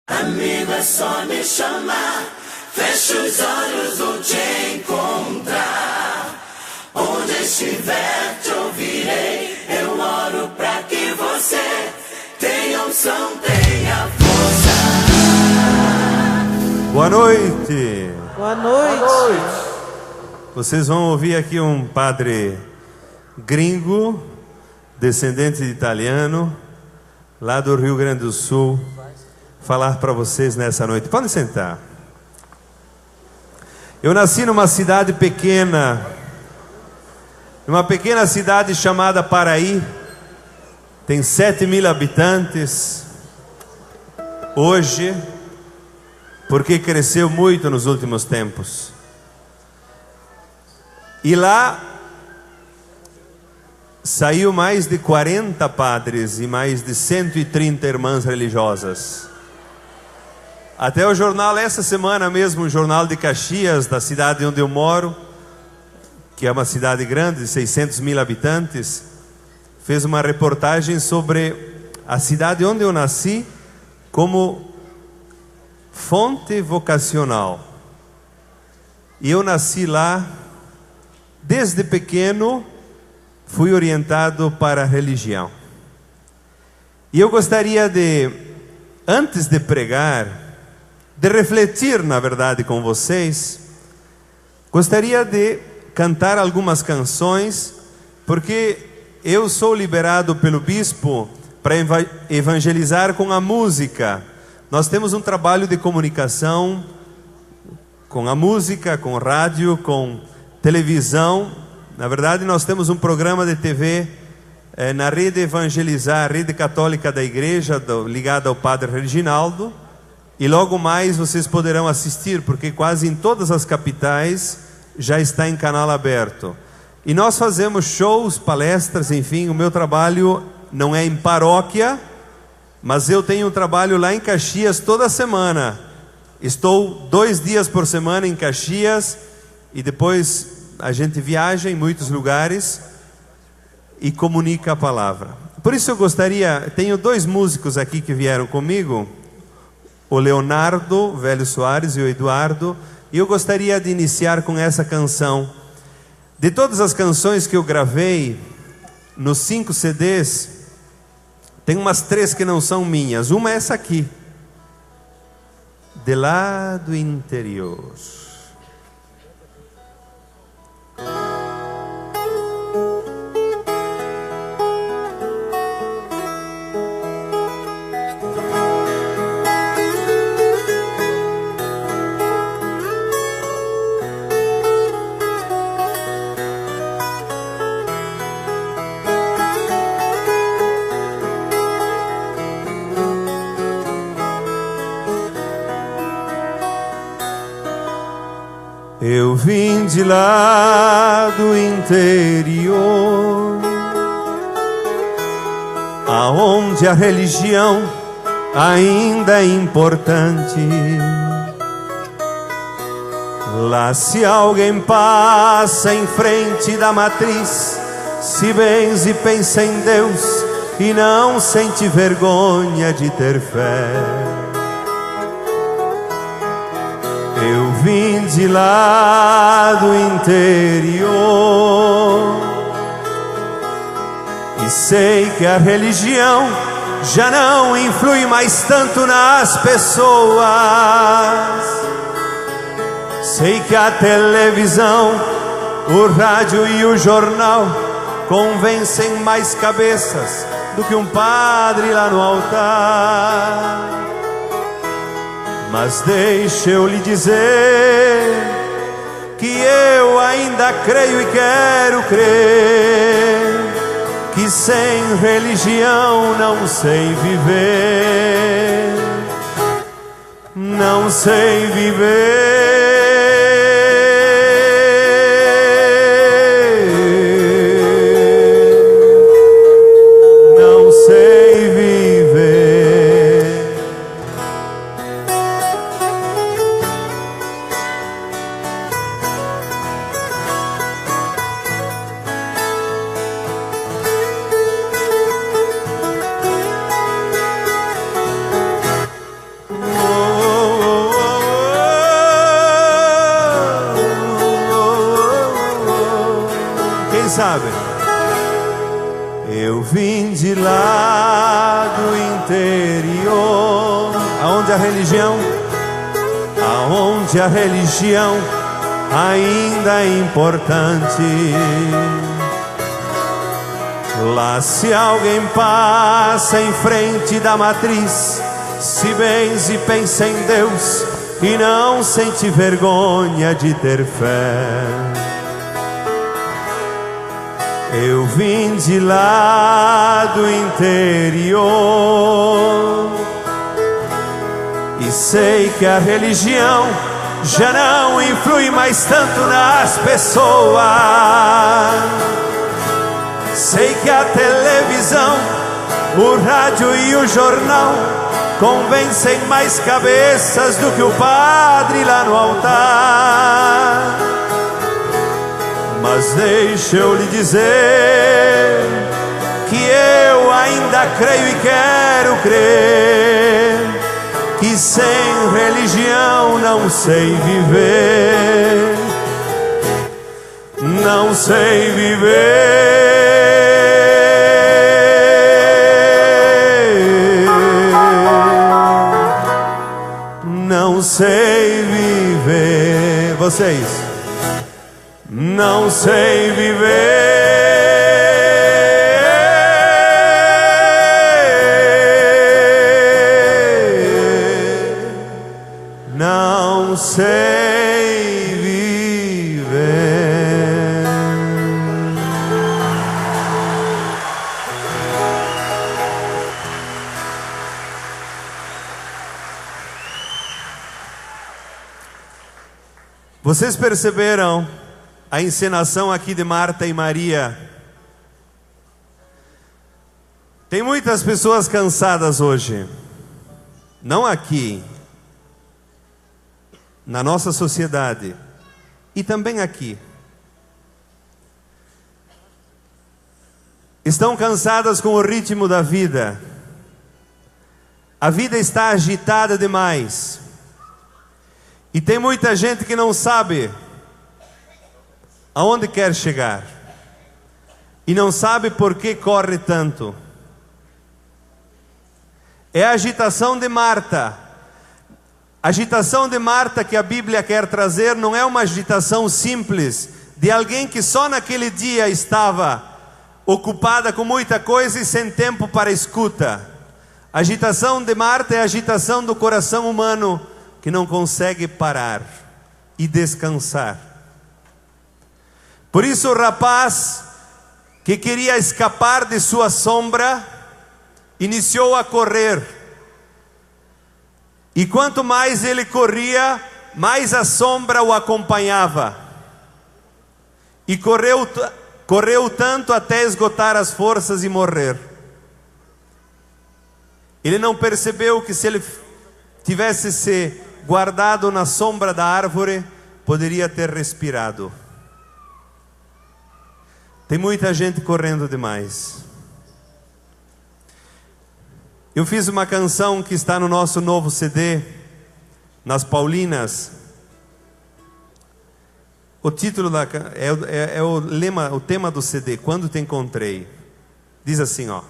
Amigo, é só me chamar, fecha os olhos, vou te encontrar. Onde estiver te ouvirei, eu oro pra que você tenha unção, tenha força. Boa noite. Boa noite. Boa noite. Vocês vão ouvir aqui um padre gringo, descendente de italiano, lá do Rio Grande do Sul, falar para vocês nessa noite. Podem sentar. Eu nasci numa cidade pequena, numa pequena cidade chamada Paraí, tem 7.000 habitantes, hoje, porque cresceu muito nos últimos tempos. E lá saiu mais de 40 padres e mais de 130 irmãs religiosas. Até o jornal, essa semana mesmo, o jornal de Caxias, da cidade onde eu moro, que é uma cidade grande, de 600.000 habitantes, fez uma reportagem sobre a cidade onde eu nasci como fonte vocacional. E eu nasci lá, desde pequeno, fui orientado para a religião. E eu gostaria de, antes de pregar, de refletir, na verdade, com vocês, gostaria de cantar algumas canções, porque eu sou liberado pelo bispo para evangelizar com a música. Nós temos um trabalho de comunicação com a música, com rádio, com televisão. Na verdade, nós temos um programa de TV na Rede Evangelizar, Rede Católica da Igreja, ligada ao Padre Reginaldo. E logo mais vocês poderão assistir, porque quase em todas as capitais já está em canal aberto. E nós fazemos shows, palestras, enfim, o meu trabalho não é em paróquia, mas eu tenho um trabalho lá em Caxias toda semana. Estou 2 dias por semana em Caxias e depois a gente viaja em muitos lugares e comunica a palavra. Por isso eu gostaria, tenho 2 músicos aqui que vieram comigo, o Leonardo Velho Soares e o Eduardo, e eu gostaria de iniciar com essa canção. De todas as canções que eu gravei nos 5 CDs, tem umas 3 que não são minhas. Uma é essa aqui, De Lá do Interior. Eu vim de lá do interior, aonde a religião ainda é importante. Lá se alguém passa em frente da matriz, se benze e pensa em Deus e não sente vergonha de ter fé. Eu vim de lá do interior e sei que a religião já não influi mais tanto nas pessoas. Sei que a televisão, o rádio e o jornal convencem mais cabeças do que um padre lá no altar. Mas deixa eu lhe dizer que eu ainda creio e quero crer que sem religião não sei viver, não sei viver. sabe? Eu vim de lá do interior, aonde a religião ainda é importante. Lá se alguém passa em frente da matriz, se benze e pensa em Deus e não sente vergonha de ter fé. Eu vim de lá do interior e sei que a religião já não influi mais tanto nas pessoas. Sei que a televisão, o rádio e o jornal convencem mais cabeças do que o padre lá no altar. Mas deixa eu lhe dizer que eu ainda creio e quero crer que sem religião não sei viver. Não sei viver. Não sei viver. Vocês. Não sei viver. Não sei viver. Vocês perceberam a encenação aqui de Marta e Maria? Tem muitas pessoas cansadas hoje, não aqui, na nossa sociedade e também aqui. Estão cansadas com o ritmo da vida. A vida está agitada demais. E tem muita gente que não sabe aonde quer chegar. E não sabe por que corre tanto. É a agitação de Marta. A agitação de Marta que a Bíblia quer trazer não é uma agitação simples de alguém que só naquele dia estava ocupada com muita coisa e sem tempo para escuta. A agitação de Marta é a agitação do coração humano que não consegue parar e descansar. Por isso o rapaz que queria escapar de sua sombra iniciou a correr. E quanto mais ele corria, mais a sombra o acompanhava. E correu tanto até esgotar as forças e morrer. Ele não percebeu que se ele tivesse se guardado na sombra da árvore, poderia ter respirado. Tem muita gente correndo demais. Eu fiz uma canção que está no nosso novo CD, nas Paulinas. O título é o lema, o tema do CD, Quando Te Encontrei. Diz assim, ó.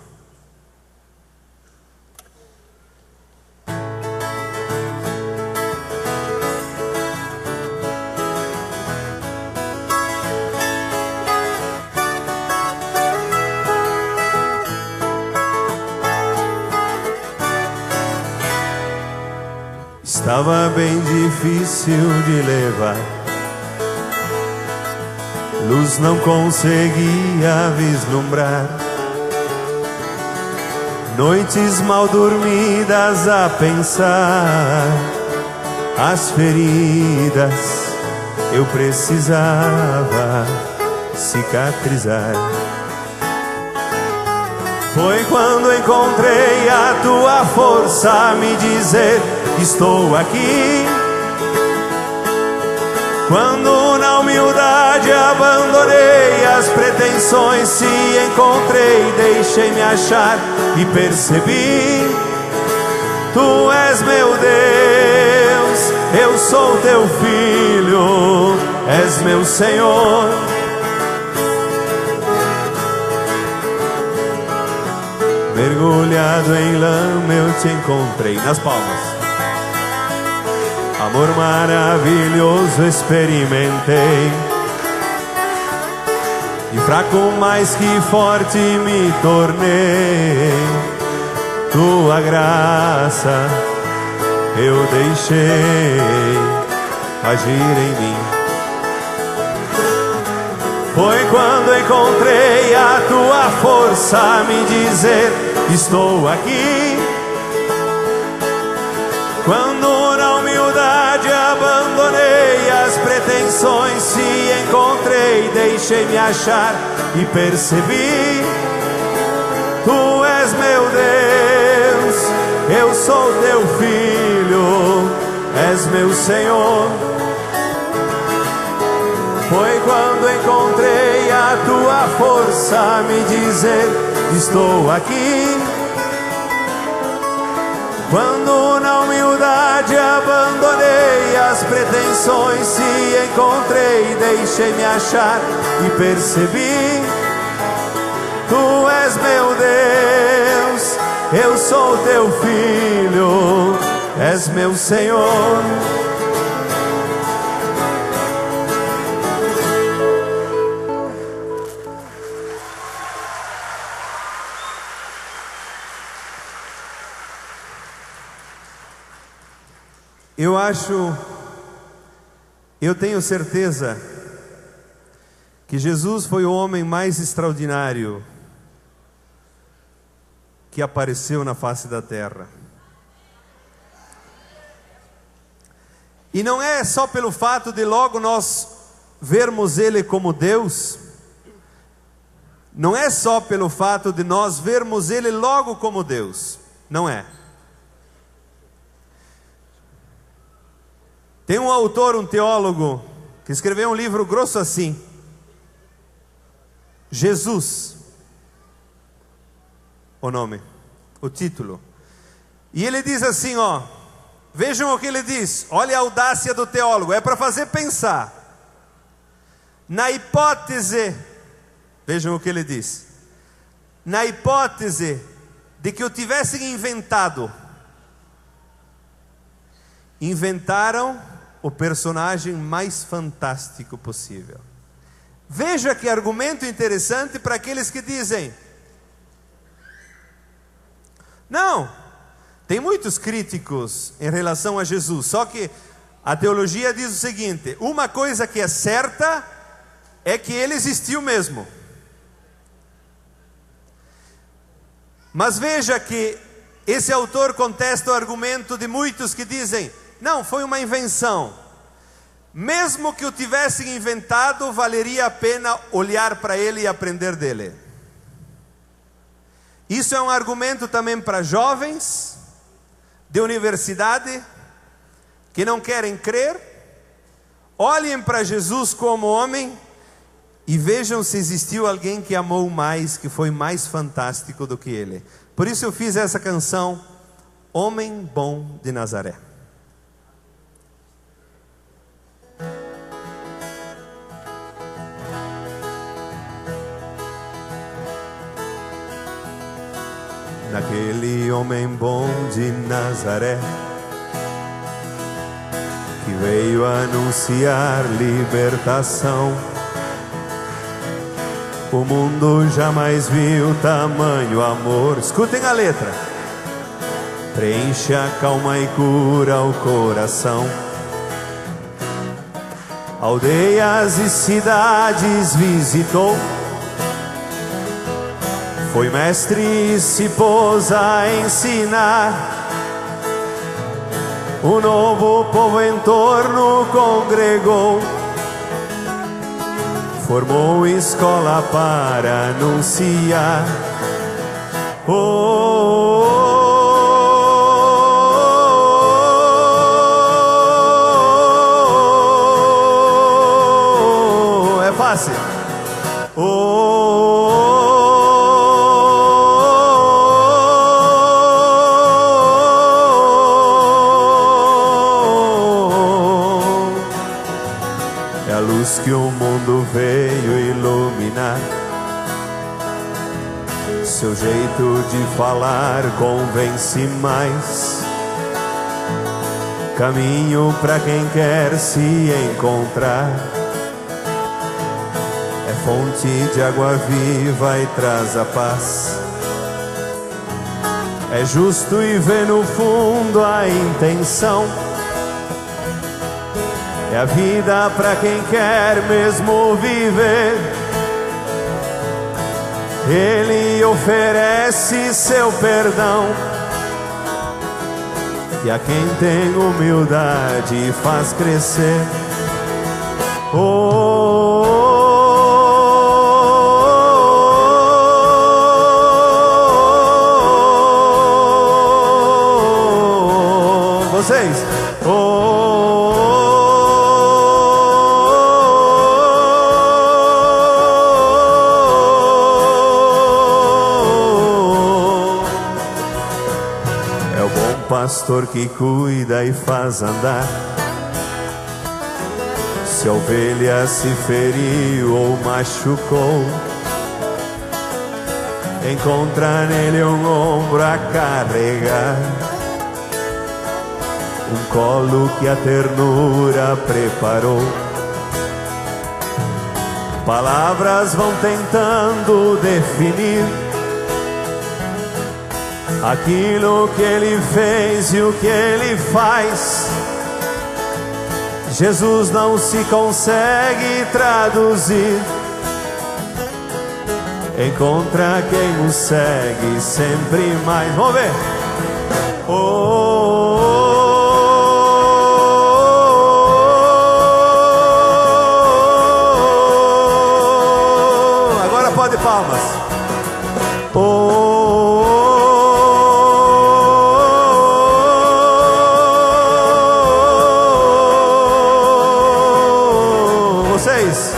Estava bem difícil de levar, luz não conseguia vislumbrar, noites mal dormidas a pensar, as feridas eu precisava cicatrizar. Foi quando encontrei a tua força a me dizer: estou aqui. Quando na humildade abandonei as pretensões, se encontrei, deixei-me achar e percebi: tu és meu Deus, eu sou teu filho, és meu Senhor. mergulhado em lama eu te encontrei. Nas palmas. Amor maravilhoso experimentei, e fraco mais que forte me tornei. Tua graça eu deixei agir em mim. Foi quando encontrei a tua força a me dizer: estou aqui. Quando na humildade abandonei as pretensões, te encontrei, deixei-me achar e percebi: tu és meu Deus, eu sou teu filho, és meu Senhor. Foi quando encontrei a tua força a me dizer: estou aqui. Quando na humildade abandonei as pretensões, te encontrei, deixei-me achar e percebi: tu és meu Deus, eu sou teu filho, és meu Senhor. Eu tenho certeza que Jesus foi o homem mais extraordinário que apareceu na face da terra. E não é só pelo fato de logo nós vermos Ele como Deus, não é só pelo fato de nós vermos Ele logo como Deus, não é. Tem um autor, um teólogo, que escreveu um livro grosso assim: Jesus, o nome, o título. E ele diz assim, ó, vejam o que ele diz, olha a audácia do teólogo, é para fazer pensar. Na hipótese, vejam o que ele diz, na hipótese de que o tivessem inventaram o personagem mais fantástico possível. Veja que argumento interessante para aqueles que dizem: não, tem muitos críticos em relação a Jesus, só que a teologia diz o seguinte: uma coisa que é certa é que ele existiu mesmo. Mas veja que esse autor contesta o argumento de muitos que dizem: não, foi uma invenção. Mesmo que o tivessem inventado, valeria a pena olhar para ele e aprender dele. Isso é um argumento também para jovens de universidade que não querem crer. Olhem para Jesus como homem e vejam se existiu alguém que amou mais, que foi mais fantástico do que ele. Por isso eu fiz essa canção, Homem Bom de Nazaré. Naquele homem bom de Nazaré, que veio anunciar libertação, o mundo jamais viu tamanho amor. Escutem a letra. Preenche a calma e cura o coração. Aldeias e cidades visitou, foi mestre e se pôs a ensinar. Um novo povo em torno congregou, formou escola para anunciar. É fácil. Que o mundo veio iluminar. seu jeito de falar convence mais. Caminho para quem quer se encontrar. É fonte de água viva e traz a paz. É justo e vê no fundo a intenção. É a vida para quem quer mesmo viver. Ele oferece seu perdão. E a quem tem humildade faz crescer. Vocês. É o bom pastor que cuida e faz andar. Se a ovelha se feriu ou machucou, encontra nele um ombro a carregar, um colo que a ternura preparou. Palavras vão tentando definir aquilo que ele fez e o que ele faz. Jesus não se consegue traduzir. Encontra quem o segue sempre mais. Vamos ver. Agora pode palmas. Vocês.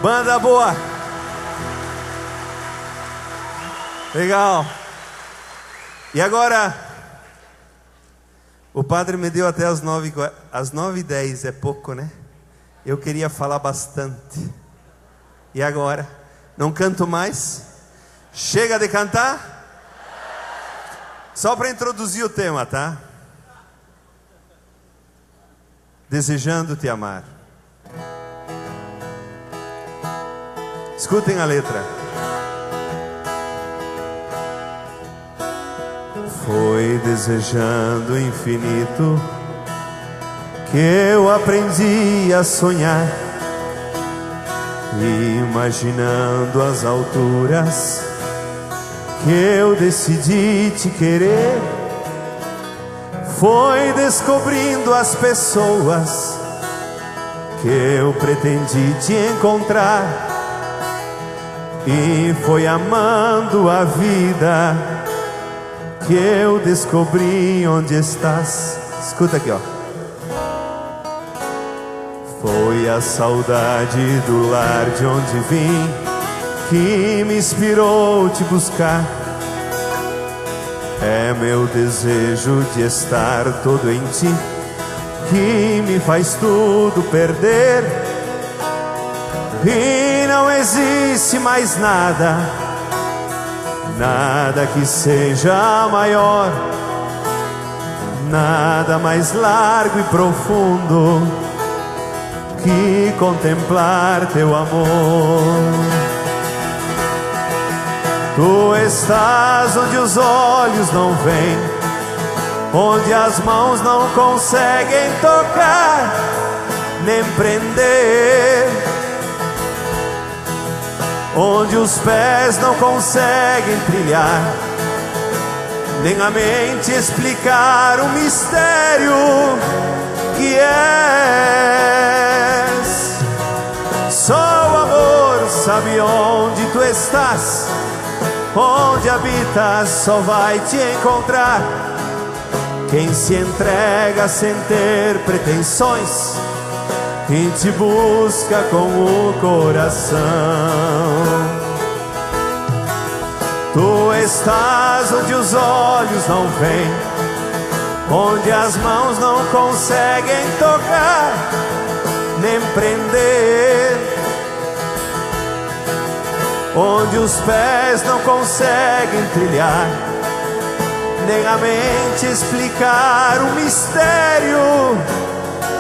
Banda boa. Legal. E agora, o padre me deu até as 9h10, é pouco, né? Eu queria falar bastante. E agora? Não canto mais? Chega de cantar? Só para introduzir o tema, tá? Desejando te amar. Escutem a letra. Foi desejando o infinito que eu aprendi a sonhar, imaginando as alturas que eu decidi te querer. Foi descobrindo as pessoas que eu pretendi te encontrar. E foi amando a vida que eu descobri onde estás. Escuta aqui, ó. Foi a saudade do lar de onde vim que me inspirou te buscar. É meu desejo de estar todo em ti que me faz tudo perder. E não existe mais nada, nada que seja maior, nada mais largo e profundo que contemplar teu amor. Tu estás onde os olhos não veem, onde as mãos não conseguem tocar nem prender, onde os pés não conseguem trilhar, nem a mente explicar o mistério que és. Só o amor sabe onde tu estás, onde habitas só vai te encontrar quem se entrega sem ter pretensões e te busca com o coração. Tu estás onde os olhos não veem, onde as mãos não conseguem tocar nem prender, onde os pés não conseguem trilhar, nem a mente explicar o mistério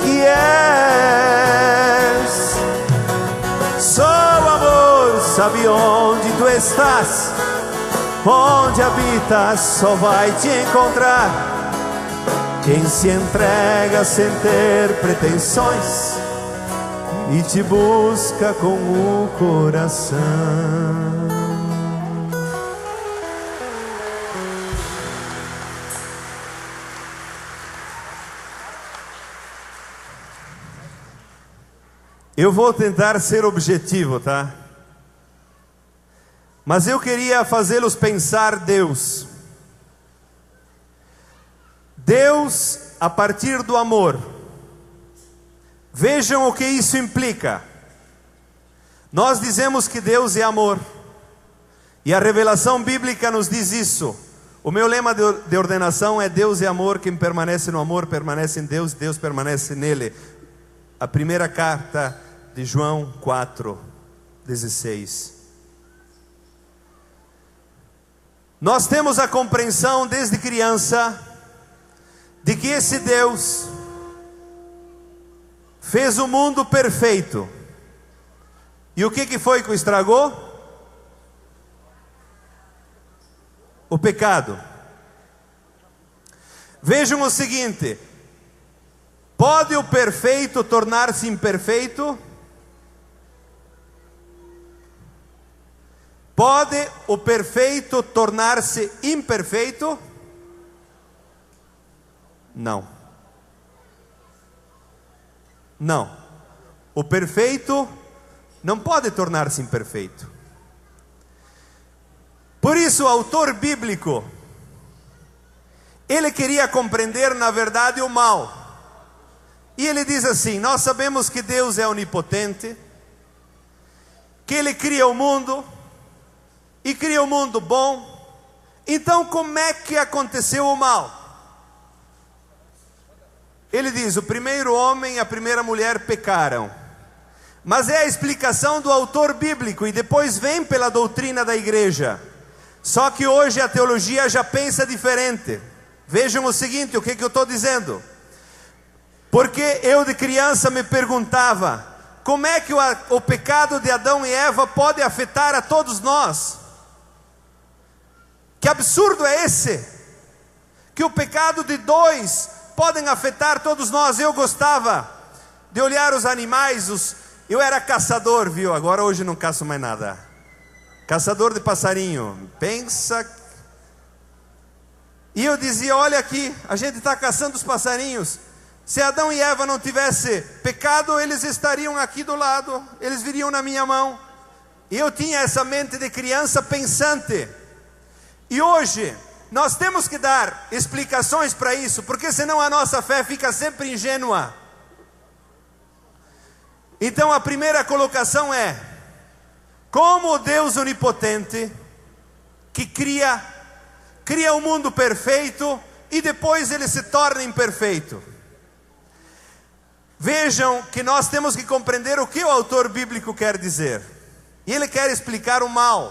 que és. Só o amor sabe onde tu estás, onde habitas só vai te encontrar quem se entrega sem ter pretensões e te busca com o coração. Eu vou tentar ser objetivo, tá? Mas eu queria fazê-los pensar Deus. Deus a partir do amor. Vejam o que isso implica. Nós dizemos que Deus é amor, e a revelação bíblica nos diz isso. O meu lema de ordenação é: Deus é amor, quem permanece no amor permanece em Deus, Deus permanece nele. A primeira carta de João 4:16. Nós temos a compreensão desde criança de que esse Deus fez o mundo perfeito. E o que foi que o estragou? O pecado. Vejam o seguinte: pode o perfeito tornar-se imperfeito? Pode o perfeito tornar-se imperfeito? Não. Não. O perfeito não pode tornar-se imperfeito. Por isso o autor bíblico, ele queria compreender na verdade o mal. E ele diz assim: nós sabemos que Deus é onipotente, que Ele cria o mundo, e cria um mundo bom. Então como é que aconteceu o mal? Ele diz: o primeiro homem e a primeira mulher pecaram. Mas é a explicação do autor bíblico, e depois vem pela doutrina da igreja. Só que hoje a teologia já pensa diferente. Vejam o seguinte, o que eu estou dizendo. Porque eu de criança me perguntava: como é que o pecado de Adão e Eva pode afetar a todos nós? Que absurdo é esse? Que o pecado de dois podem afetar todos nós. Eu gostava de olhar os animais, eu era caçador, viu? Agora hoje não caço mais nada. Caçador de passarinho. Pensa. E eu dizia: olha aqui, a gente está caçando os passarinhos. Se Adão e Eva não tivessem pecado, eles estariam aqui do lado, eles viriam na minha mão. E eu tinha essa mente de criança pensante. E hoje nós temos que dar explicações para isso, porque senão a nossa fé fica sempre ingênua. Então a primeira colocação é: como o Deus onipotente, que cria um mundo perfeito e depois ele se torna imperfeito. Vejam que nós temos que compreender o que o autor bíblico quer dizer. E ele quer explicar o mal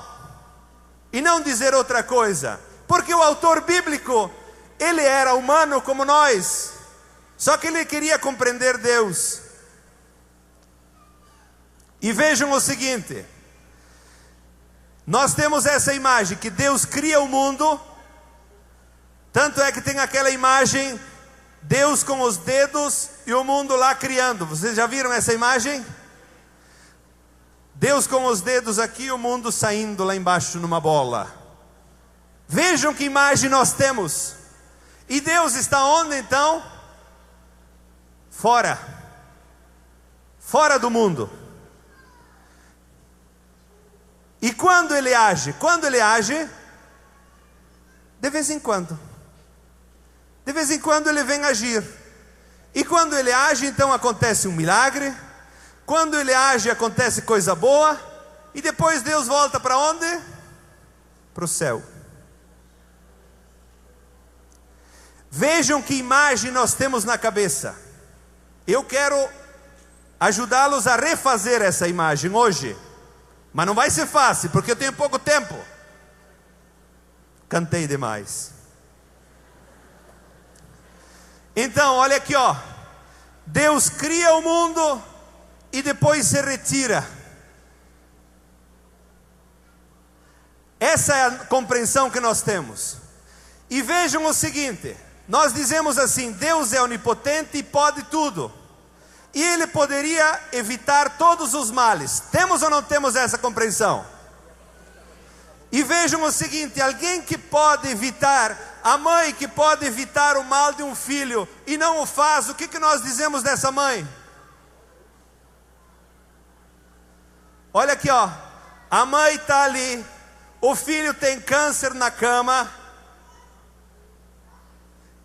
e não dizer outra coisa, porque o autor bíblico, ele era humano como nós, só que ele queria compreender Deus. E vejam o seguinte: nós temos essa imagem que Deus cria o mundo, tanto é que tem aquela imagem, Deus com os dedos e o mundo lá criando. Vocês já viram essa imagem? Deus com os dedos aqui, o mundo saindo lá embaixo numa bola. Vejam que imagem nós temos. E Deus está onde então? Fora. Fora do mundo. E quando Ele age? Quando Ele age? De vez em quando. De vez em quando Ele vem agir. E quando Ele age, então acontece um milagre. Quando Ele age, acontece coisa boa. E depois Deus volta para onde? Para o céu. Vejam que imagem nós temos na cabeça. Eu quero ajudá-los a refazer essa imagem hoje. Mas não vai ser fácil, porque eu tenho pouco tempo. Cantei demais. Então, olha aqui, ó. Deus cria o mundo e depois se retira. Essa é a compreensão que nós temos. E vejam o seguinte: nós dizemos assim, Deus é onipotente e pode tudo. E Ele poderia evitar todos os males. Temos ou não temos essa compreensão? E vejam o seguinte, alguém que pode evitar, a mãe que pode evitar o mal de um filho e não o faz, o que nós dizemos dessa mãe? Olha aqui, ó. A mãe está ali, o filho tem câncer na cama.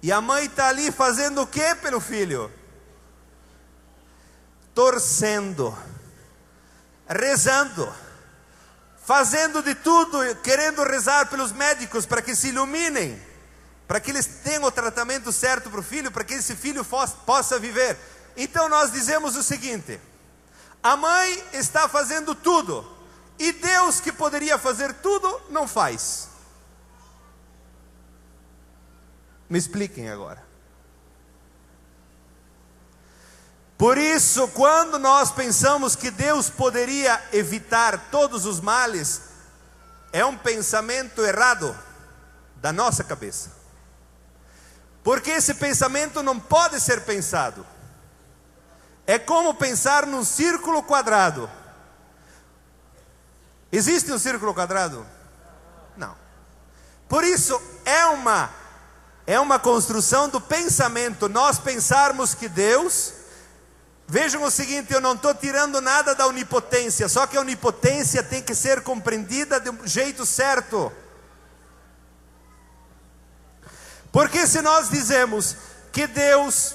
E a mãe está ali fazendo o que pelo filho? Torcendo, rezando, fazendo de tudo, querendo rezar pelos médicos para que se iluminem, para que eles tenham o tratamento certo para o filho, para que esse filho possa viver. Então nós dizemos o seguinte: a mãe está fazendo tudo, e Deus que poderia fazer tudo, não faz. Me expliquem agora. Por isso, quando nós pensamos que Deus poderia evitar todos os males, é um pensamento errado da nossa cabeça. Porque esse pensamento não pode ser pensado. É como pensar num círculo quadrado. Existe um círculo quadrado? Não. Por isso, é uma construção do pensamento. Nós pensarmos que Deus... Vejam o seguinte, eu não estou tirando nada da onipotência, só que a onipotência tem que ser compreendida de um jeito certo. Porque se nós dizemos que Deus,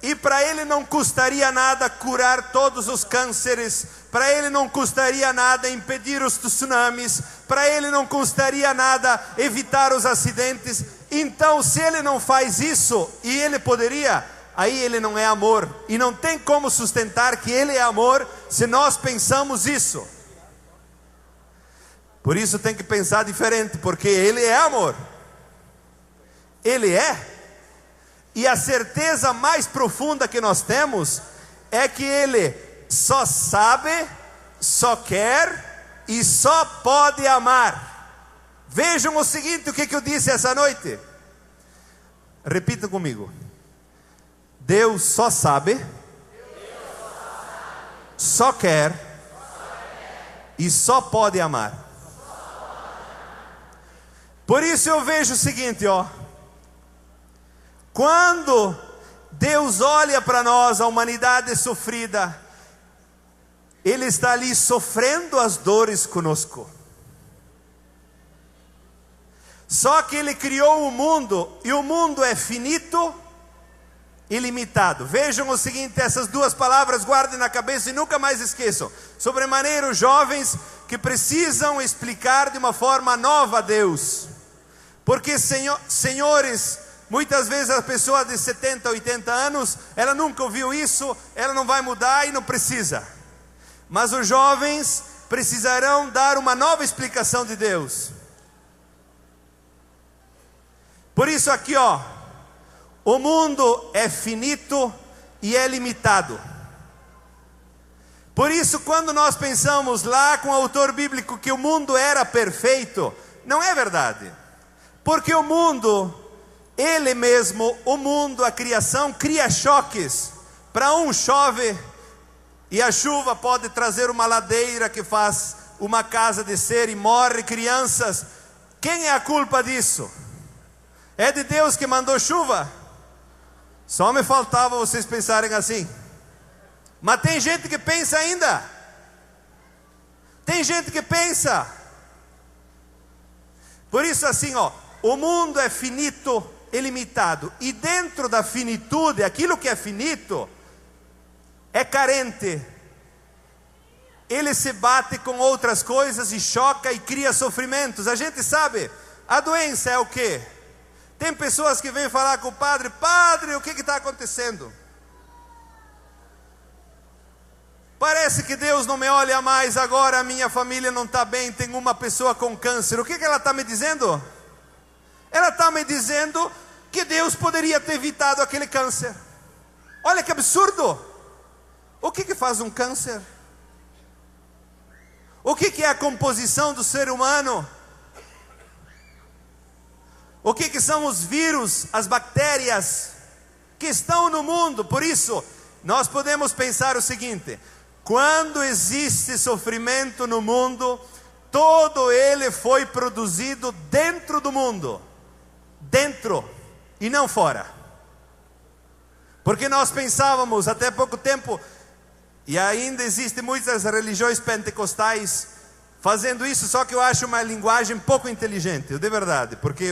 e para Ele não custaria nada curar todos os cânceres, para Ele não custaria nada impedir os tsunamis, para Ele não custaria nada evitar os acidentes, então se Ele não faz isso, e Ele poderia... aí Ele não é amor, e não tem como sustentar que Ele é amor, se nós pensamos isso. Por isso tem que pensar diferente, porque Ele é amor. Ele é. E a certeza mais profunda que nós temos, é que Ele só sabe, só quer, e só pode amar. Vejam o seguinte, o que eu disse essa noite. Repita comigo. Deus só sabe, só quer e só pode amar. Por isso eu vejo o seguinte, ó. Quando Deus olha para nós, a humanidade sofrida, Ele está ali sofrendo as dores conosco. Só que Ele criou o mundo, e o mundo é finito, ilimitado. Vejam o seguinte, essas duas palavras guardem na cabeça e nunca mais esqueçam. Sobremaneira os jovens que precisam explicar de uma forma nova a Deus. Porque senhores, muitas vezes a pessoa de 70, 80 anos, ela nunca ouviu isso, ela não vai mudar e não precisa. Mas os jovens precisarão dar uma nova explicação de Deus. Por isso aqui, ó, o mundo é finito e é limitado. Por isso, quando nós pensamos lá com o autor bíblico que o mundo era perfeito, não é verdade. Porque o mundo, ele mesmo, o mundo, a criação, cria choques. Para um chove, E a chuva pode trazer uma ladeira que faz uma casa descer e morre crianças. Quem é a culpa disso? É de Deus que mandou chuva? Só me faltava vocês pensarem assim. Mas tem gente que pensa ainda. Tem gente que pensa. Por isso assim, o mundo é finito, ilimitado. E dentro da finitude, aquilo que é finito é carente. Ele se bate com outras coisas e choca e cria sofrimentos. A gente sabe, a doença é o quê? Tem pessoas que vêm falar com o padre: padre, o que está acontecendo? Parece que Deus não me olha mais agora, a minha família não está bem, tem uma pessoa com câncer. O que ela está me dizendo? Ela está me dizendo que Deus poderia ter evitado aquele câncer. Olha que absurdo! O que faz um câncer? O que é a composição do ser humano? O que são os vírus, as bactérias que estão no mundo? Por isso, nós podemos pensar o seguinte: quando existe sofrimento no mundo, todo ele foi produzido dentro do mundo. Dentro e não fora. Porque nós pensávamos até pouco tempo, e ainda existem muitas religiões pentecostais fazendo isso, só que eu acho uma linguagem pouco inteligente, de verdade, porque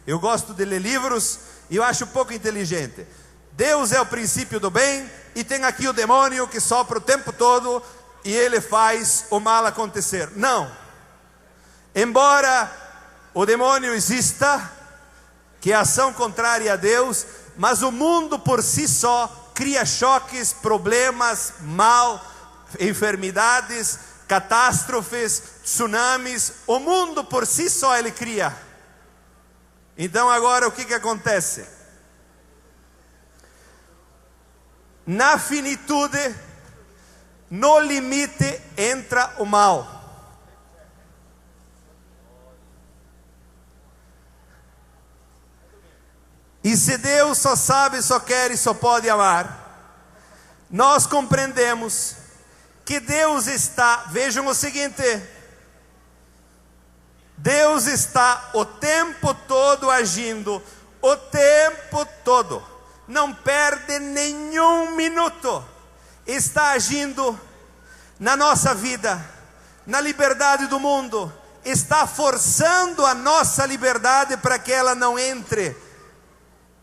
eu gosto de ler livros e eu acho pouco inteligente. Deus é o princípio do bem e tem aqui o demônio que sopra o tempo todo e ele faz o mal acontecer. Não. Embora o demônio exista, que é ação contrária a Deus, mas o mundo por si só cria choques, problemas, mal, enfermidades, catástrofes, tsunamis. O mundo por si só ele cria. Então agora o que acontece? Na finitude, no limite entra o mal. E se Deus só sabe, só quer e só pode amar, nós compreendemos que Deus está, vejam o seguinte: Deus está o tempo todo agindo, o tempo todo, não perde nenhum minuto, está agindo na nossa vida, na liberdade do mundo, está forçando a nossa liberdade para que ela não entre,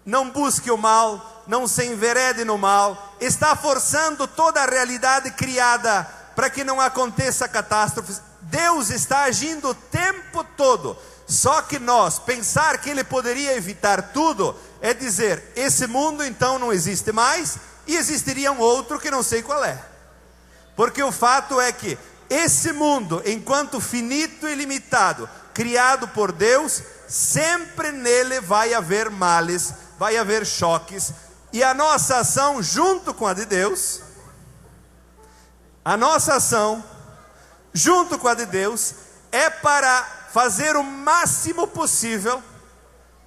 não busque o mal, não se enverede no mal, está forçando toda a realidade criada para que não aconteça catástrofes. Deus está agindo o tempo todo. Só que nós pensar que Ele poderia evitar tudo é dizer: esse mundo então não existe mais e existiria um outro que não sei qual é. Porque o fato é que esse mundo, enquanto finito e limitado, criado por Deus, sempre nele vai haver males, vai haver choques, e a nossa ação junto com a de Deus, a nossa ação junto com a de Deus é para fazer o máximo possível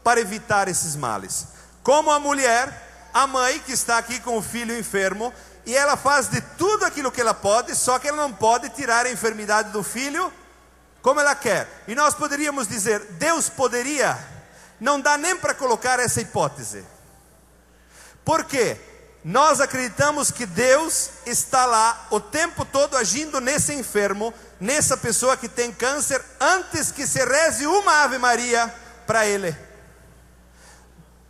para evitar esses males. Como a mulher, a mãe que está aqui com o filho enfermo, e ela faz de tudo aquilo que ela pode, só que ela não pode tirar a enfermidade do filho como ela quer. E nós poderíamos dizer: Deus poderia, não dá nem para colocar essa hipótese. Por quê? Nós acreditamos que Deus está lá o tempo todo agindo nesse enfermo, nessa pessoa que tem câncer, antes que se reze uma Ave Maria para ele.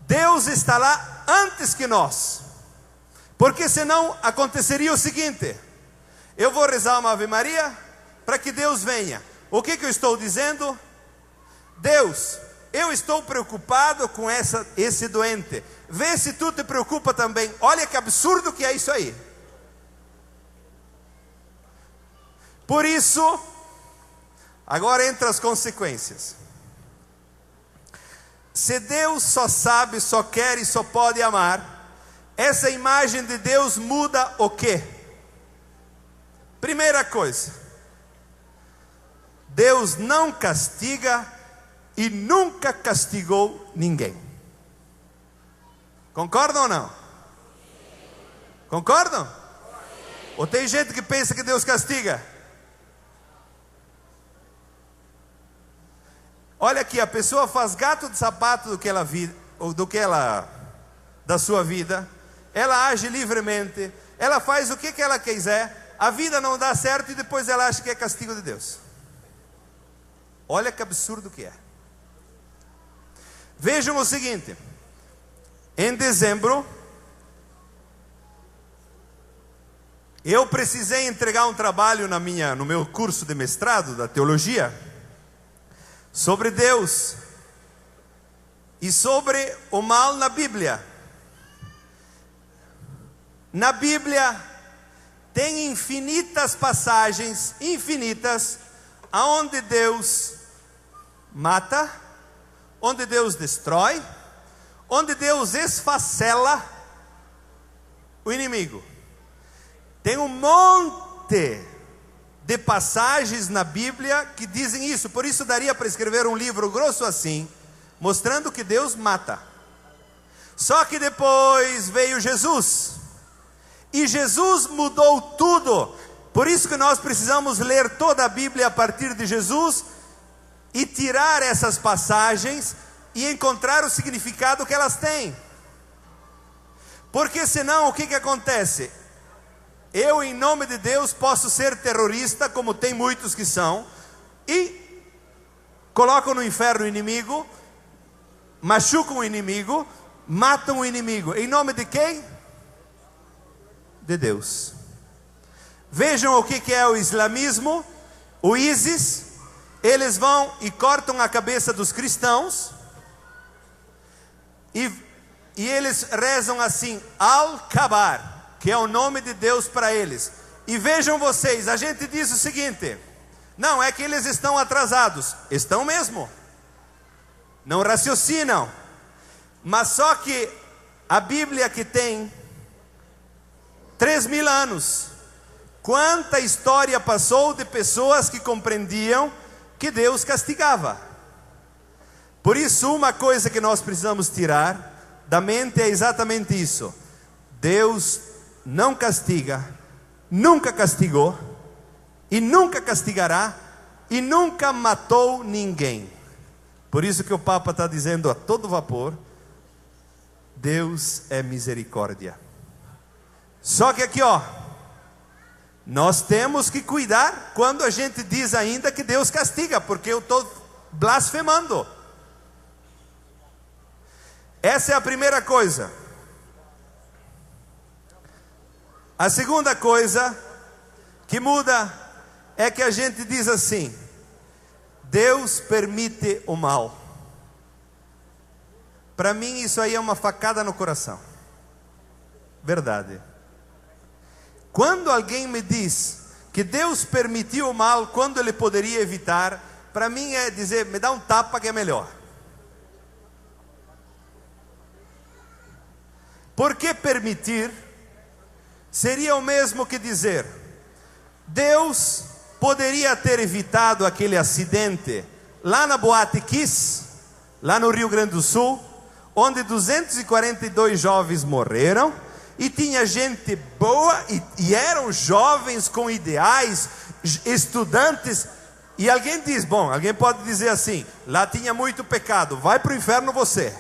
Deus está lá antes que nós, porque senão aconteceria o seguinte: eu vou rezar uma Ave Maria para que Deus venha. O que eu estou dizendo? Deus, eu estou preocupado com esse doente, vê se tu te preocupa também. Olha que absurdo que é isso aí. Por isso, agora entra as consequências. Se Deus só sabe, só quer e só pode amar, essa imagem de Deus muda o quê? Primeira coisa, Deus não castiga e nunca castigou ninguém. Concordam ou não? Concordam? Ou tem gente que pensa que Deus castiga? Olha aqui, a pessoa faz gato de sapato da sua vida, ela age livremente, ela faz o que ela quiser, a vida não dá certo e depois ela acha que é castigo de Deus. Olha que absurdo que é. Vejam o seguinte: em dezembro, eu precisei entregar um trabalho no meu curso de mestrado da teologia sobre Deus e sobre o mal na Bíblia. Na Bíblia tem infinitas passagens, aonde Deus mata, onde Deus destrói, onde Deus esfacela o inimigo. Tem um monte de passagens na Bíblia que dizem isso. Por isso daria para escrever um livro grosso assim, mostrando que Deus mata. Só que depois veio Jesus, e Jesus mudou tudo. Por isso que nós precisamos ler toda a Bíblia a partir de Jesus e tirar essas passagens e encontrar o significado que elas têm. Porque senão o que acontece? Eu, em nome de Deus, posso ser terrorista, como tem muitos que são, e colocam no inferno o inimigo, machucam o inimigo, matam o inimigo. Em nome de quem? De Deus. Vejam o que é o islamismo, o ISIS. Eles vão e cortam a cabeça dos cristãos, e eles rezam assim, Al-Kabar, que é o nome de Deus para eles. E vejam vocês, a gente diz o seguinte: não, é que eles estão atrasados. Estão mesmo, não raciocinam. Mas só que a Bíblia, que tem 3.000 anos, quanta história passou de pessoas que compreendiam que Deus castigava. Por isso, uma coisa que nós precisamos tirar da mente é exatamente isso: Deus não castiga, nunca castigou, e nunca castigará, e nunca matou ninguém. Por isso que o Papa está dizendo a todo vapor: Deus é misericórdia. Só que aqui, nós temos que cuidar quando a gente diz ainda que Deus castiga, porque eu estou blasfemando. Essa é a primeira coisa. A segunda coisa que muda é que a gente diz assim: Deus permite o mal. Para mim isso aí é uma facada no coração. Verdade. Quando alguém me diz que Deus permitiu o mal quando Ele poderia evitar, para mim é dizer, me dá um tapa que é melhor. Porque permitir seria o mesmo que dizer, Deus poderia ter evitado aquele acidente lá na Boate Kiss, lá no Rio Grande do Sul, onde 242 jovens morreram, e tinha gente boa, e eram jovens com ideais, estudantes. E alguém diz, alguém pode dizer assim, lá tinha muito pecado, vai para o inferno você.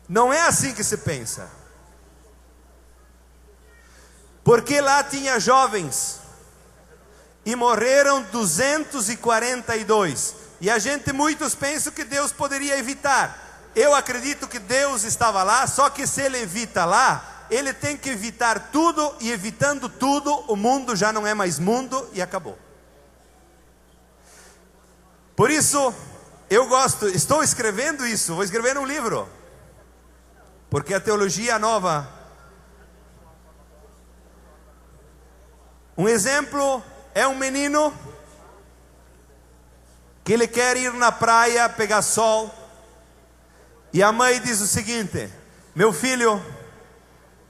Não é assim que se pensa. Porque lá tinha jovens e morreram 242. E muitos pensam que Deus poderia evitar. Eu acredito que Deus estava lá, só que se Ele evita lá, Ele tem que evitar tudo, e evitando tudo, o mundo já não é mais mundo e acabou. Por isso, estou escrevendo isso, vou escrever um livro. Porque a teologia nova, um exemplo é um menino que ele quer ir na praia pegar sol, e a mãe diz o seguinte: meu filho,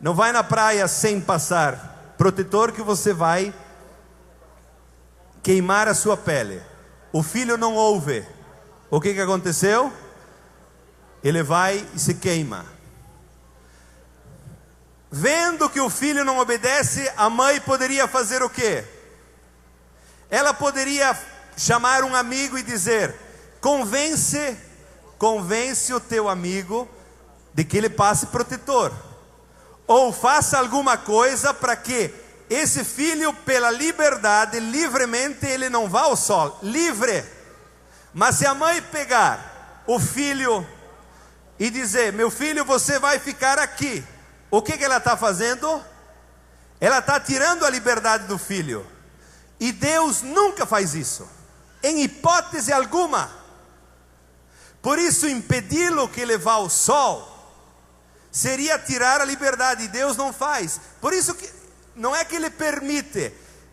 não vai na praia sem passar protetor, que você vai queimar a sua pele. O filho não ouve. O que aconteceu? Ele vai e se queima. Vendo que o filho não obedece, a mãe poderia fazer o quê? Ela poderia chamar um amigo e dizer: convence o teu amigo de que ele passe protetor, ou faça alguma coisa para que esse filho, pela liberdade, livremente ele não vá ao sol, livre. Mas se a mãe pegar o filho e dizer: meu filho, você vai ficar aqui, o que ela está fazendo? Ela está tirando a liberdade do filho. E Deus nunca faz isso, em hipótese alguma. Por isso, impedi-lo que ele vá ao sol seria tirar a liberdade, e Deus não faz. Por isso que não é que ele permite,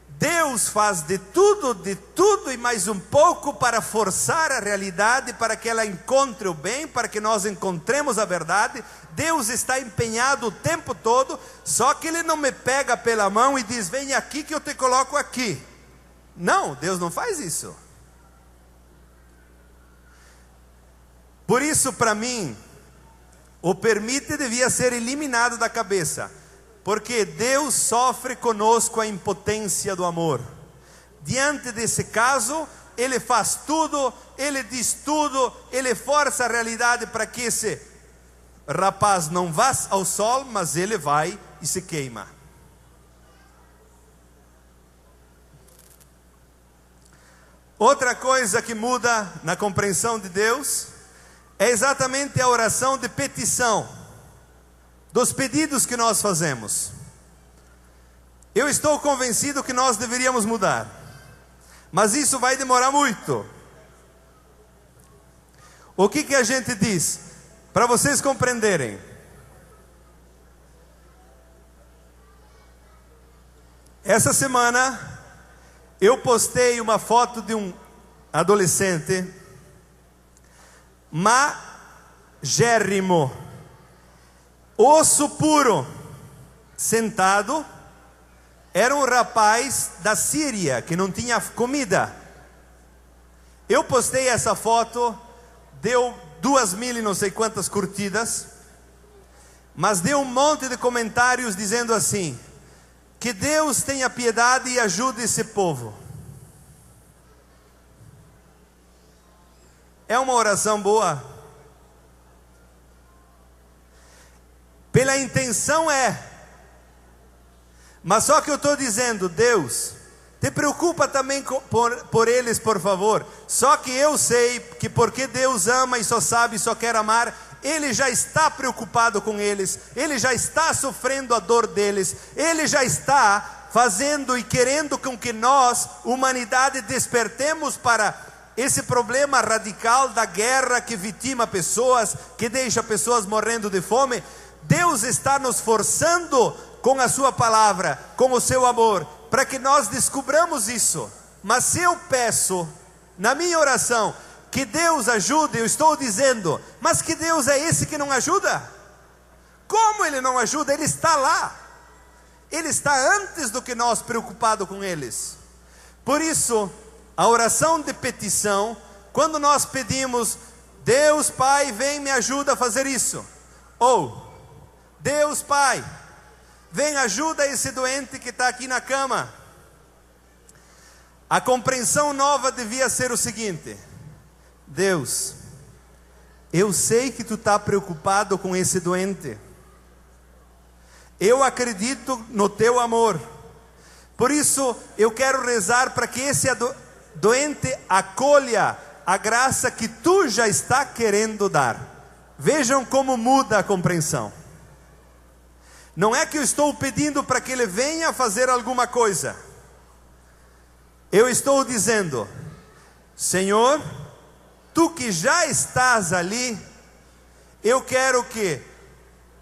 Deus faz de tudo e mais um pouco para forçar a realidade, para que ela encontre o bem, para que nós encontremos a verdade. Deus está empenhado o tempo todo, só que ele não me pega pela mão e diz: vem aqui que eu te coloco aqui. Não, Deus não faz isso. Por isso, para mim, o permite devia ser eliminado da cabeça, porque Deus sofre conosco a impotência do amor. Diante desse caso, Ele faz tudo, Ele diz tudo, Ele força a realidade para que esse rapaz não vá ao sol, mas ele vai e se queima. Outra coisa que muda na compreensão de Deus é exatamente a oração de petição, dos pedidos que nós fazemos. Eu estou convencido que nós deveríamos mudar, mas isso vai demorar muito. O que a gente diz? Para vocês compreenderem. Essa semana eu postei uma foto de um adolescente magérrimo, osso puro, sentado. Era um rapaz da Síria que não tinha comida. Eu postei essa foto, deu 2.000 e não sei quantas curtidas, mas deu um monte de comentários dizendo assim: que Deus tenha piedade e ajude esse povo. É uma oração boa? Pela intenção mas só que eu estou dizendo: Deus, te preocupa também por eles, por favor. Só que eu sei que porque Deus ama e só sabe e só quer amar, Ele já está preocupado com eles, Ele já está sofrendo a dor deles, Ele já está fazendo e querendo com que nós, humanidade, despertemos para esse problema radical da guerra que vitima pessoas, que deixa pessoas morrendo de fome. Deus está nos forçando com a sua palavra, com o seu amor, para que nós descubramos isso. Mas se eu peço na minha oração que Deus ajude, eu estou dizendo: mas que Deus é esse que não ajuda? Como Ele não ajuda? Ele está lá, Ele está antes do que nós, preocupado com eles. Por isso, a oração de petição, quando nós pedimos: Deus Pai, vem me ajuda a fazer isso, ou Deus Pai, vem ajuda esse doente que está aqui na cama. A compreensão nova devia ser o seguinte: Deus, eu sei que Tu está preocupado com esse doente, eu acredito no Teu amor, por isso eu quero rezar para que esse doente acolha a graça que Tu já está querendo dar. Vejam como muda a compreensão. Não é que eu estou pedindo para que ele venha fazer alguma coisa. Eu estou dizendo: Senhor, Tu que já estás ali, eu quero que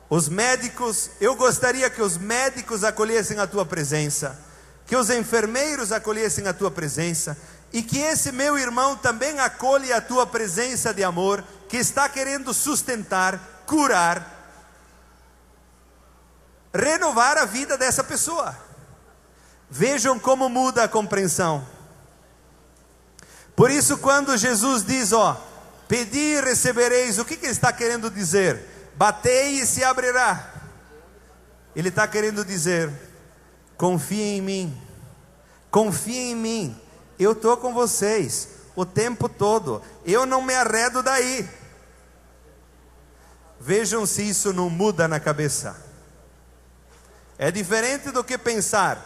os médicos, eu gostaria que os médicos acolhessem a Tua presença, que os enfermeiros acolhessem a Tua presença, e que esse meu irmão também acolha a Tua presença de amor, que está querendo sustentar, curar, renovar a vida dessa pessoa. Vejam como muda a compreensão. Por isso, quando Jesus diz: pedi e recebereis, o que Ele está querendo dizer? Batei e se abrirá. Ele está querendo dizer: confiem em mim, confiem em mim, eu estou com vocês o tempo todo, eu não me arredo daí. Vejam se isso não muda na cabeça. É diferente do que pensar: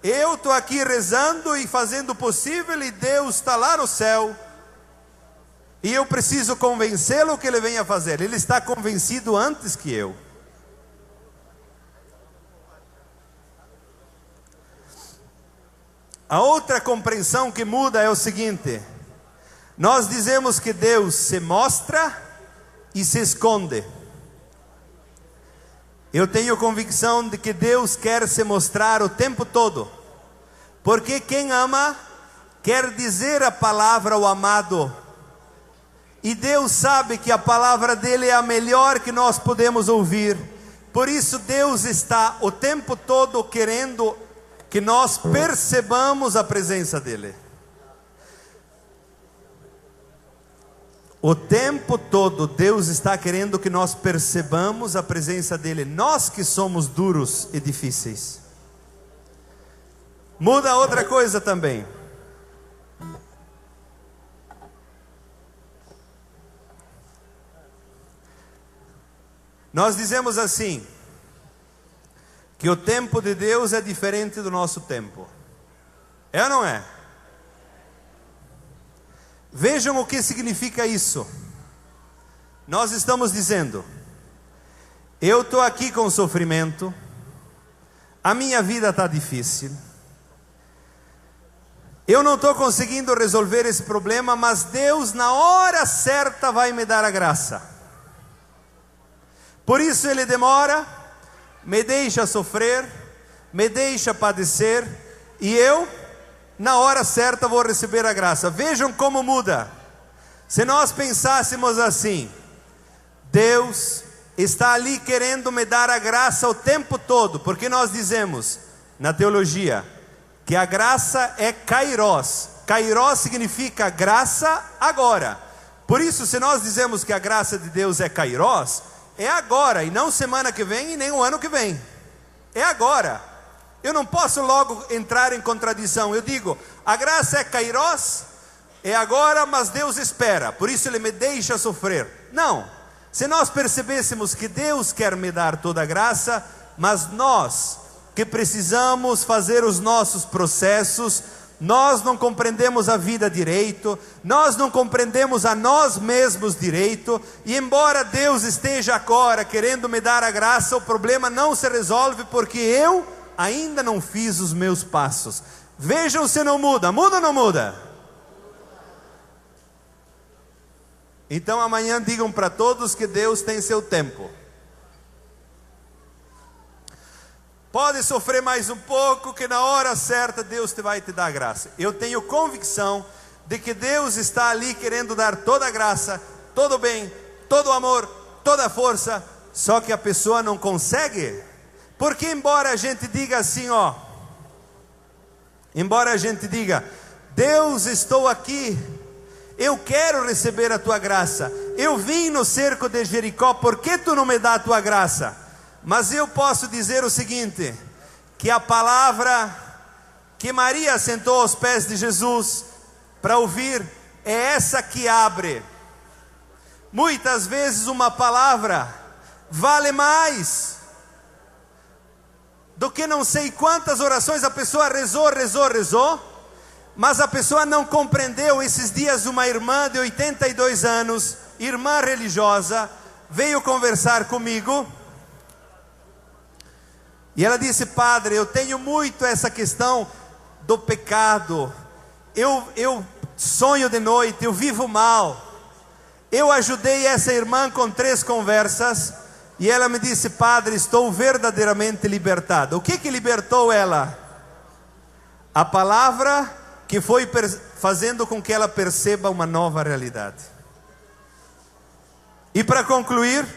eu estou aqui rezando e fazendo o possível, e Deus está lá no céu, e eu preciso convencê-lo que Ele venha fazer. Ele está convencido antes que eu. A outra compreensão que muda é o seguinte: nós dizemos que Deus se mostra e se esconde. Eu tenho convicção de que Deus quer se mostrar o tempo todo, porque quem ama quer dizer a palavra ao amado, e Deus sabe que a palavra dele é a melhor que nós podemos ouvir. Por isso Deus está o tempo todo querendo que nós percebamos a presença dele. O tempo todo Deus está querendo que nós percebamos a presença dele. Nós que somos duros e difíceis. Muda outra coisa também. Nós dizemos assim, que o tempo de Deus é diferente do nosso tempo. É ou não é? Vejam o que significa isso. Nós estamos dizendo: eu estou aqui com sofrimento, a minha vida está difícil, eu não estou conseguindo resolver esse problema, mas Deus na hora certa vai me dar a graça. Por isso Ele demora, me deixa sofrer, me deixa padecer, e eu, na hora certa, vou receber a graça. Vejam como muda. Se nós pensássemos assim: Deus está ali querendo me dar a graça o tempo todo, porque nós dizemos na teologia que a graça é kairos. Kairos significa graça agora. Por isso, se nós dizemos que a graça de Deus é kairos, é agora, e não semana que vem e nem o ano que vem. É agora. Eu não posso logo entrar em contradição. Eu digo, a graça é kairos, é agora, mas Deus espera, por isso Ele me deixa sofrer. Não. Se nós percebêssemos que Deus quer me dar toda a graça, mas nós que precisamos fazer os nossos processos, nós não compreendemos a vida direito, nós não compreendemos a nós mesmos direito, e embora Deus esteja agora querendo me dar a graça, o problema não se resolve porque eu ainda não fiz os meus passos. Vejam se não muda. Muda ou não muda? Então amanhã digam para todos que Deus tem seu tempo. Pode sofrer mais um pouco, que na hora certa Deus vai te dar graça. Eu tenho convicção de que Deus está ali querendo dar toda a graça, todo o bem, todo o amor, toda a força, só que a pessoa não consegue. Porque embora a gente diga assim, embora a gente diga: Deus, estou aqui, eu quero receber a tua graça, eu vim no cerco de Jericó, por que tu não me dá a tua graça? Mas eu posso dizer o seguinte, que a palavra que Maria sentou aos pés de Jesus para ouvir, é essa que abre. Muitas vezes uma palavra vale mais do que não sei quantas orações. A pessoa rezou, mas a pessoa não compreendeu. Esses dias uma irmã de 82 anos, irmã religiosa, veio conversar comigo, e ela disse: padre, eu tenho muito essa questão do pecado, eu sonho de noite, eu vivo mal. Eu ajudei essa irmã com 3 conversas, e ela me disse: padre, estou verdadeiramente libertada. O que libertou ela? A palavra que foi fazendo com que ela perceba uma nova realidade. E para concluir,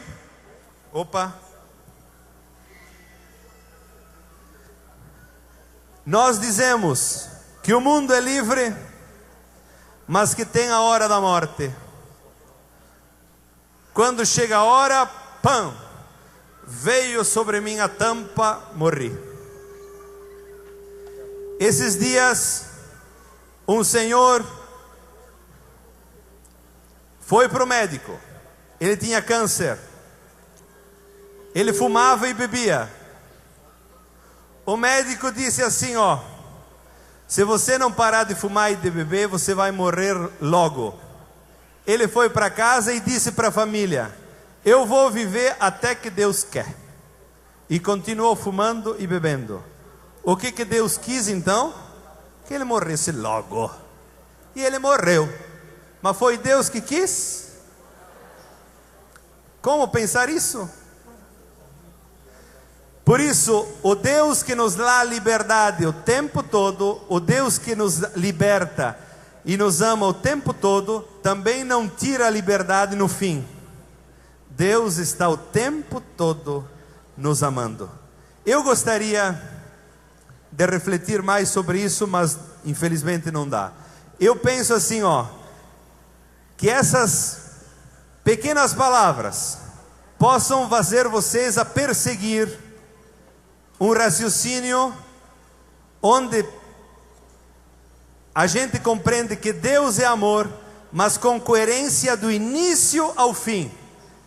nós dizemos que o mundo é livre, mas que tem a hora da morte. Quando chega a hora, veio sobre mim a tampa, morri. Esses dias, um senhor foi para o médico. Ele tinha câncer. Ele fumava e bebia. O médico disse assim, ó: se você não parar de fumar e de beber, você vai morrer logo. Ele foi para casa e disse para a família: eu vou viver até que Deus quer. E continuou fumando e bebendo. O que Deus quis então? Que ele morresse logo. E ele morreu. Mas foi Deus que quis? Como pensar isso? Por isso, o Deus que nos dá a liberdade o tempo todo, o Deus que nos liberta e nos ama o tempo todo, também não tira a liberdade no fim. Deus está o tempo todo nos amando. Eu gostaria de refletir mais sobre isso, mas infelizmente não dá. Eu penso assim, ó, que essas pequenas palavras possam fazer vocês a perseguir um raciocínio onde a gente compreende que Deus é amor, mas com coerência do início ao fim,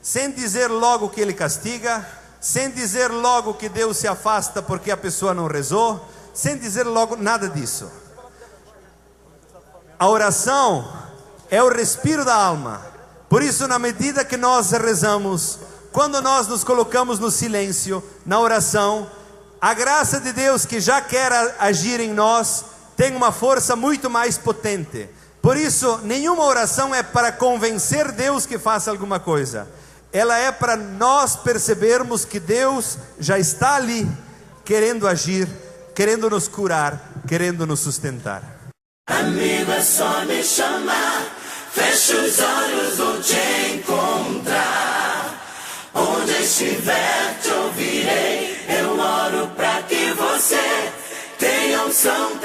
sem dizer logo que Ele castiga, sem dizer logo que Deus se afasta porque a pessoa não rezou, sem dizer logo nada disso. A oração é o respiro da alma. Por isso, na medida que nós rezamos, quando nós nos colocamos no silêncio, na oração, a graça de Deus que já quer agir em nós tem uma força muito mais potente. Por isso, nenhuma oração é para convencer Deus que faça alguma coisa. Ela é para nós percebermos que Deus já está ali, querendo agir, querendo nos curar, querendo nos sustentar. Amigo, é só me chamar, fecha os olhos, vou te encontrar. Onde estiver te ouvirei, eu oro pra que você tenha unção.